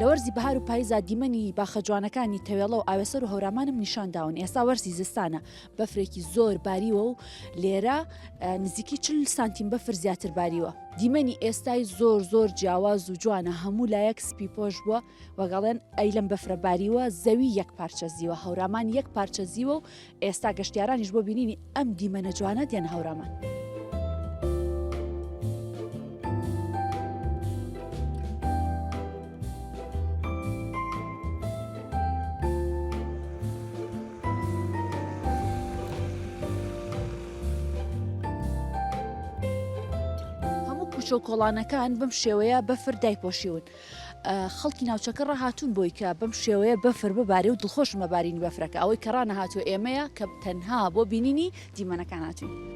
لە وەرزی بەهار و پاییزا دیمەنی باخە جوانەکانی تەوێڵە و ئاوێسەر و هەورامانم نیشان داون. ئێستا وەرزی زستانە، بەفرێکی زۆر باریوە و لێرە نزیکی 40 سانتیم بەفر زیاتر باریوە. دیمەنی ئێستای زۆر جیاواز و جوانە، هەموو لایەک سپی پۆش بووە وەگەڵێن ئەی لەم بەفرە باریوە زەوی یەک پارچە زیوە، هەورامان یەک پارچە زیوە و ئێستا گەشتیارانیش بۆ بینینی ئەم دیمەنە جوانە دێن هەورامان. و کۆڵانەکان بەم شێوەیە بەفر دایپۆشیون. خەڵکی ناوچەکە ڕاهاتوون بۆی کە بەم شێوەیە بەفر ببارێ و دڵخۆشمە بارینی بەفرەکە. ئەوەی کە ڕانەهاتوە ئێمەیە کە تەنها بۆ بینینی دیمەنەکان هاتوین.